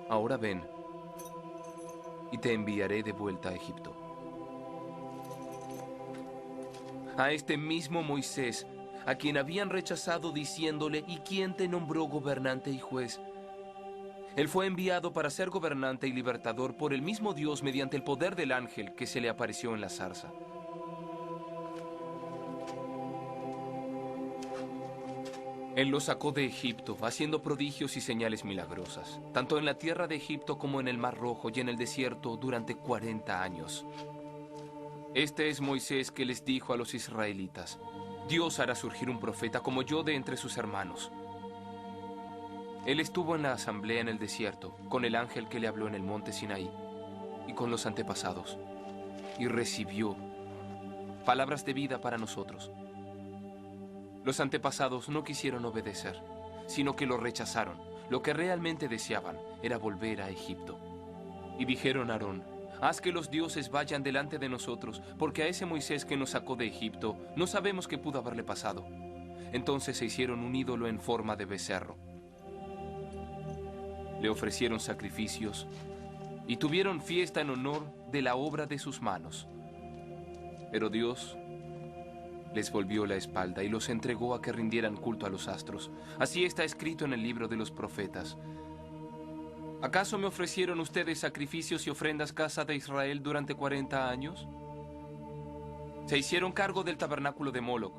Ahora ven, y te enviaré de vuelta a Egipto. A este mismo Moisés, a quien habían rechazado diciéndole, ¿y quién te nombró gobernante y juez? Él fue enviado para ser gobernante y libertador por el mismo Dios mediante el poder del ángel que se le apareció en la zarza. Él los sacó de Egipto, haciendo prodigios y señales milagrosas, tanto en la tierra de Egipto como en el Mar Rojo y en el desierto durante 40 años. Este es Moisés que les dijo a los israelitas, Dios hará surgir un profeta como yo de entre sus hermanos. Él estuvo en la asamblea en el desierto, con el ángel que le habló en el monte Sinaí, y con los antepasados, y recibió palabras de vida para nosotros. Los antepasados no quisieron obedecer, sino que lo rechazaron. Lo que realmente deseaban era volver a Egipto. Y dijeron a Aarón, haz que los dioses vayan delante de nosotros, porque a ese Moisés que nos sacó de Egipto no sabemos qué pudo haberle pasado. Entonces se hicieron un ídolo en forma de becerro. Le ofrecieron sacrificios y tuvieron fiesta en honor de la obra de sus manos. Pero Dios les volvió la espalda y los entregó a que rindieran culto a los astros. Así está escrito en el libro de los profetas. ¿Acaso me ofrecieron ustedes sacrificios y ofrendas, casa de Israel, durante 40 años? Se hicieron cargo del tabernáculo de Moloc,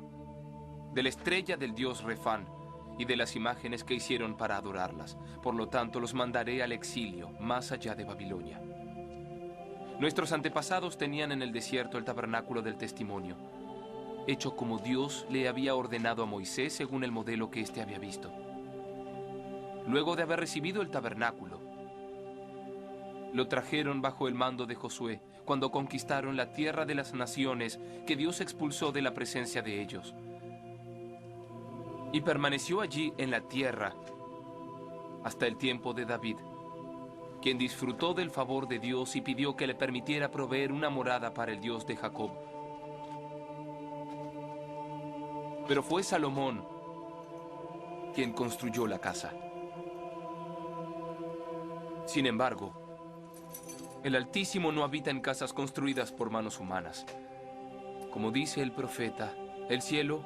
de la estrella del dios Refán y de las imágenes que hicieron para adorarlas. Por lo tanto, los mandaré al exilio, más allá de Babilonia. Nuestros antepasados tenían en el desierto el tabernáculo del testimonio, hecho como Dios le había ordenado a Moisés según el modelo que éste había visto. Luego de haber recibido el tabernáculo, lo trajeron bajo el mando de Josué, cuando conquistaron la tierra de las naciones que Dios expulsó de la presencia de ellos. Y permaneció allí en la tierra hasta el tiempo de David, quien disfrutó del favor de Dios y pidió que le permitiera proveer una morada para el Dios de Jacob. Pero fue Salomón quien construyó la casa. Sin embargo, el Altísimo no habita en casas construidas por manos humanas. Como dice el profeta, el cielo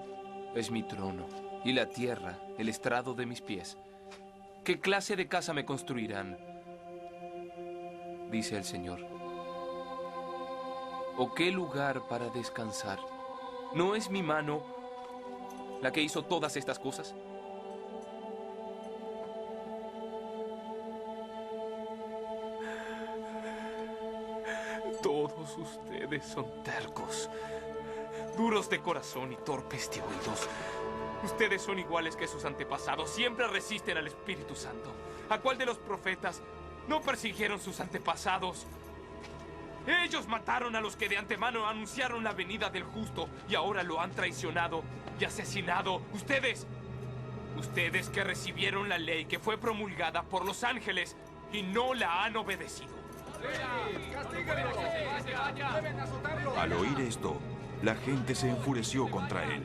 es mi trono y la tierra el estrado de mis pies. ¿Qué clase de casa me construirán?, dice el Señor. ¿O qué lugar para descansar? ¿No es mi mano la que hizo todas estas cosas? Todos ustedes son tercos, duros de corazón y torpes de oídos. Ustedes son iguales que sus antepasados, siempre resisten al Espíritu Santo. ¿A cuál de los profetas no persiguieron sus antepasados? Ellos mataron a los que de antemano anunciaron la venida del justo y ahora lo han traicionado y asesinado. Ustedes que recibieron la ley que fue promulgada por los ángeles y no la han obedecido. Al oír esto, la gente se enfureció contra él.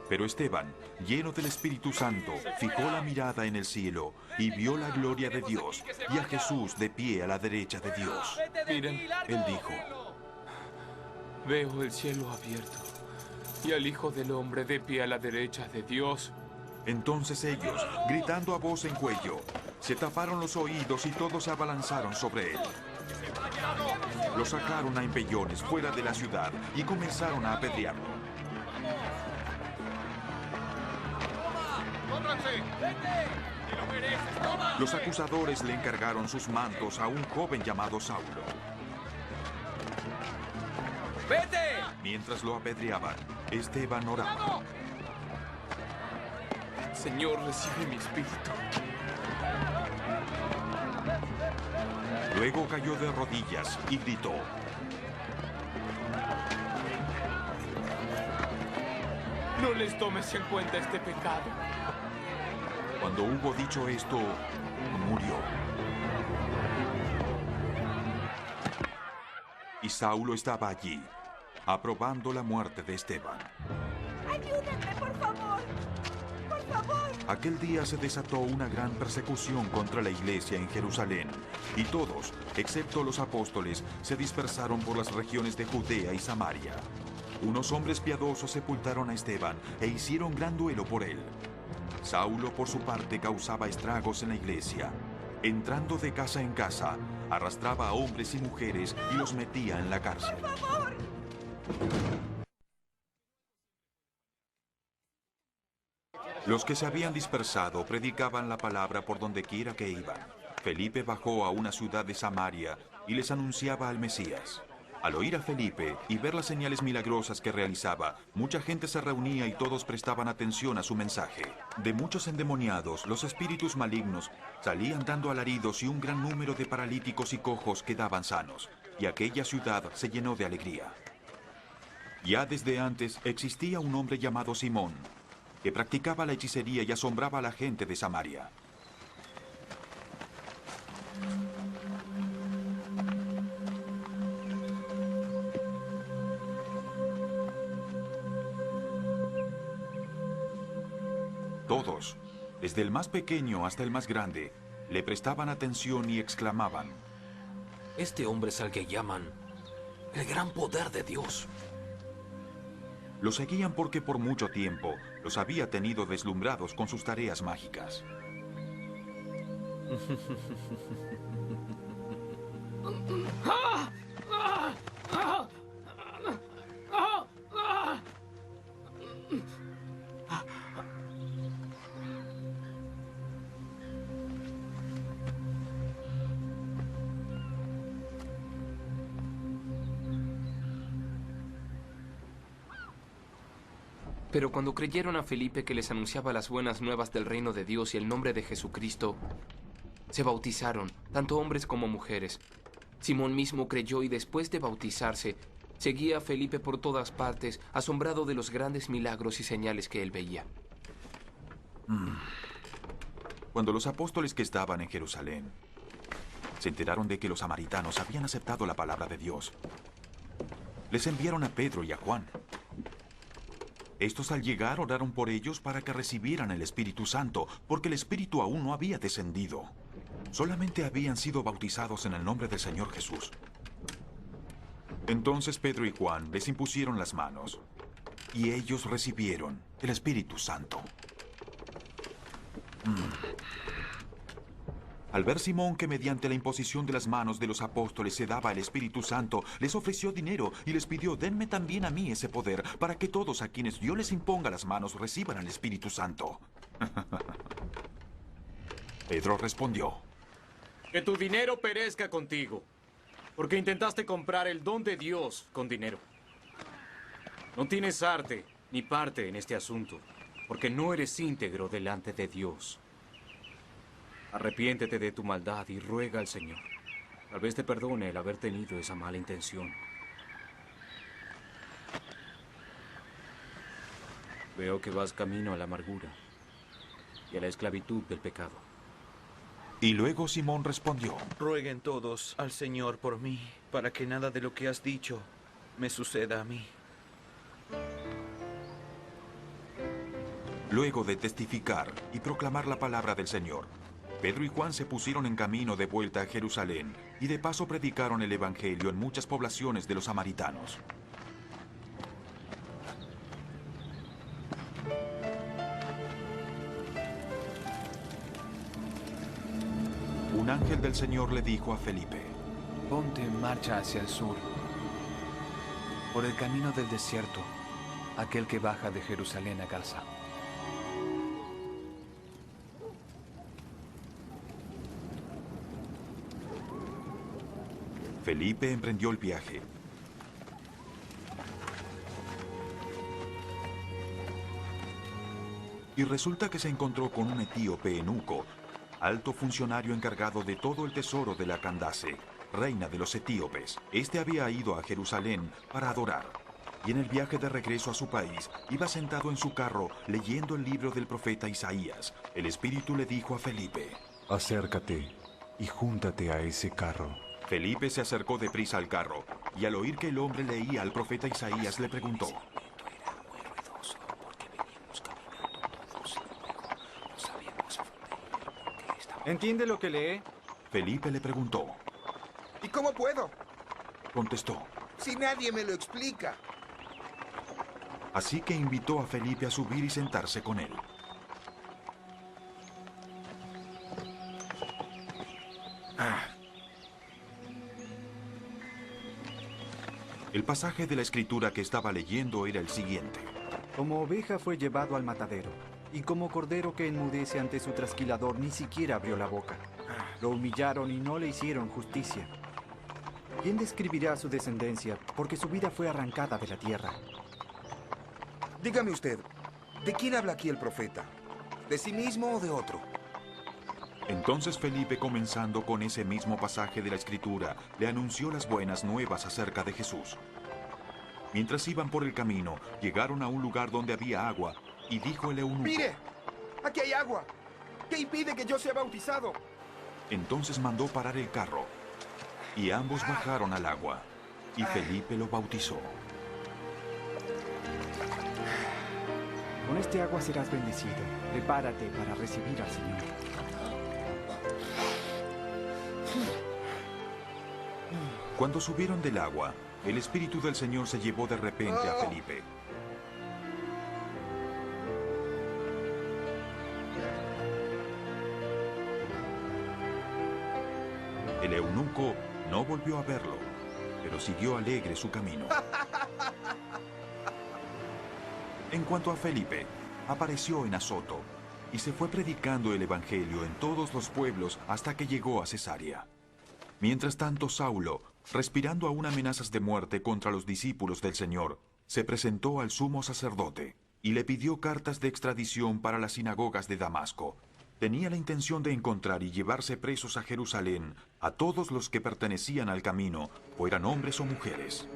Pero Esteban, lleno del Espíritu Santo, fijó la mirada en el cielo y vio la gloria de Dios y a Jesús de pie a la derecha de Dios. Miren, Él dijo, veo el cielo abierto y al Hijo del Hombre de pie a la derecha de Dios. entonces ellos, gritando a voz en cuello, se taparon los oídos y todos se abalanzaron sobre él. Lo sacaron a empellones fuera de la ciudad y comenzaron a apedrearlo. Los acusadores le encargaron sus mantos a un joven llamado Saulo. ¡Vete! Mientras lo apedreaban, Esteban oraba. Señor, recibe mi espíritu. Luego cayó de rodillas y gritó. No les tomes en cuenta este pecado. Cuando hubo dicho esto, murió. Y Saulo estaba allí, aprobando la muerte de Esteban. ¡Ayúdenme, por favor! ¡Por Aquel día se desató una gran persecución contra la iglesia en Jerusalén, y todos, excepto los apóstoles, se dispersaron por las regiones de Judea y Samaria. Unos hombres piadosos sepultaron a Esteban e hicieron gran duelo por él. Saulo, por su parte, causaba estragos en la iglesia. Entrando de casa en casa, arrastraba a hombres y mujeres y los metía en la cárcel. ¡Por favor! Los que se habían dispersado predicaban la palabra por donde quiera que iban. Felipe bajó a una ciudad de Samaria y les anunciaba al Mesías. Al oír a Felipe y ver las señales milagrosas que realizaba, mucha gente se reunía y todos prestaban atención a su mensaje. De muchos endemoniados, los espíritus malignos salían dando alaridos y un gran número de paralíticos y cojos quedaban sanos, y aquella ciudad se llenó de alegría. Ya desde antes existía un hombre llamado Simón, que practicaba la hechicería y asombraba a la gente de Samaria. Todos, desde el más pequeño hasta el más grande, le prestaban atención y exclamaban: Este hombre es al que llaman el gran poder de Dios. Lo seguían porque por mucho tiempo los había tenido deslumbrados con sus tareas mágicas. Pero cuando creyeron a Felipe que les anunciaba las buenas nuevas del reino de Dios y el nombre de Jesucristo, se bautizaron, tanto hombres como mujeres. Simón mismo creyó y después de bautizarse, seguía a Felipe por todas partes, asombrado de los grandes milagros y señales que él veía. Cuando los apóstoles que estaban en Jerusalén se enteraron de que los samaritanos habían aceptado la palabra de Dios, les enviaron a Pedro y a Juan. Estos al llegar oraron por ellos para que recibieran el Espíritu Santo, porque el Espíritu aún no había descendido. Solamente habían sido bautizados en el nombre del Señor Jesús. Entonces Pedro y Juan les impusieron las manos, y ellos recibieron el Espíritu Santo. Al ver Simón que mediante la imposición de las manos de los apóstoles se daba el Espíritu Santo, les ofreció dinero y les pidió: denme también a mí ese poder, para que todos a quienes yo les imponga las manos reciban el Espíritu Santo. Pedro respondió: Que tu dinero perezca contigo, porque intentaste comprar el don de Dios con dinero. No tienes arte ni parte en este asunto, porque no eres íntegro delante de Dios. Arrepiéntete de tu maldad y ruega al Señor. Tal vez te perdone el haber tenido esa mala intención. Veo que vas camino a la amargura y a la esclavitud del pecado. Y luego Simón respondió: Rueguen todos al Señor por mí, para que nada de lo que has dicho me suceda a mí. Luego de testificar y proclamar la palabra del Señor, Pedro y Juan se pusieron en camino de vuelta a Jerusalén y de paso predicaron el Evangelio en muchas poblaciones de los samaritanos. Un ángel del Señor le dijo a Felipe: Ponte en marcha hacia el sur, por el camino del desierto, aquel que baja de Jerusalén a Gaza. Felipe emprendió el viaje. Y resulta que se encontró con un etíope eunuco, alto funcionario encargado de todo el tesoro de la Candace, reina de los etíopes. Este había ido a Jerusalén para adorar, y en el viaje de regreso a su país iba sentado en su carro leyendo el libro del profeta Isaías. El Espíritu le dijo a Felipe: Acércate y júntate a ese carro. Felipe se acercó deprisa al carro, y al oír que el hombre leía al profeta Isaías le preguntó: ¿Entiende lo que lee? Felipe le preguntó. ¿Y cómo puedo? Contestó. Si nadie me lo explica. Así que invitó a Felipe a subir y sentarse con él. El pasaje de la escritura que estaba leyendo era el siguiente. Como oveja fue llevado al matadero, y como cordero que enmudece ante su trasquilador ni siquiera abrió la boca. Lo humillaron y no le hicieron justicia. ¿Quién describirá su descendencia? Porque su vida fue arrancada de la tierra. Dígame usted, ¿de quién habla aquí el profeta? ¿De sí mismo o de otro? Entonces Felipe, comenzando con ese mismo pasaje de la escritura, le anunció las buenas nuevas acerca de Jesús. Mientras iban por el camino, llegaron a un lugar donde había agua, y dijo el eunuco: ¡Mire! ¡Aquí hay agua! ¿Qué impide que yo sea bautizado? Entonces mandó parar el carro, y ambos bajaron al agua, y Felipe lo bautizó. Con este agua serás bendecido. Prepárate para recibir al Señor. Cuando subieron del agua, el Espíritu del Señor se llevó de repente a Felipe. El eunuco no volvió a verlo, pero siguió alegre su camino. En cuanto a Felipe, apareció en Azoto y se fue predicando el Evangelio en todos los pueblos hasta que llegó a Cesarea. Mientras tanto, Saulo, respirando aún amenazas de muerte contra los discípulos del Señor, se presentó al sumo sacerdote y le pidió cartas de extradición para las sinagogas de Damasco. Tenía la intención de encontrar y llevarse presos a Jerusalén a todos los que pertenecían al camino, fueran hombres o mujeres.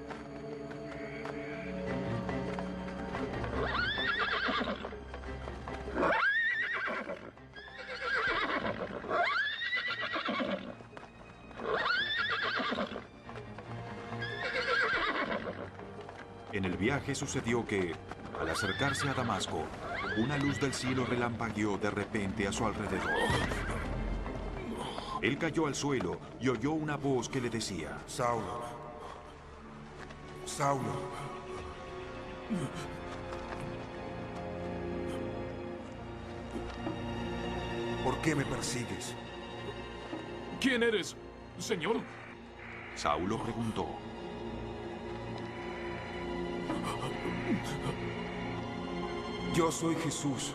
En el viaje sucedió que, al acercarse a Damasco, una luz del cielo relampagueó de repente a su alrededor. Él cayó al suelo y oyó una voz que le decía: Saulo, Saulo, ¿por qué me persigues? ¿Quién eres, Señor? Saulo preguntó. Yo soy Jesús,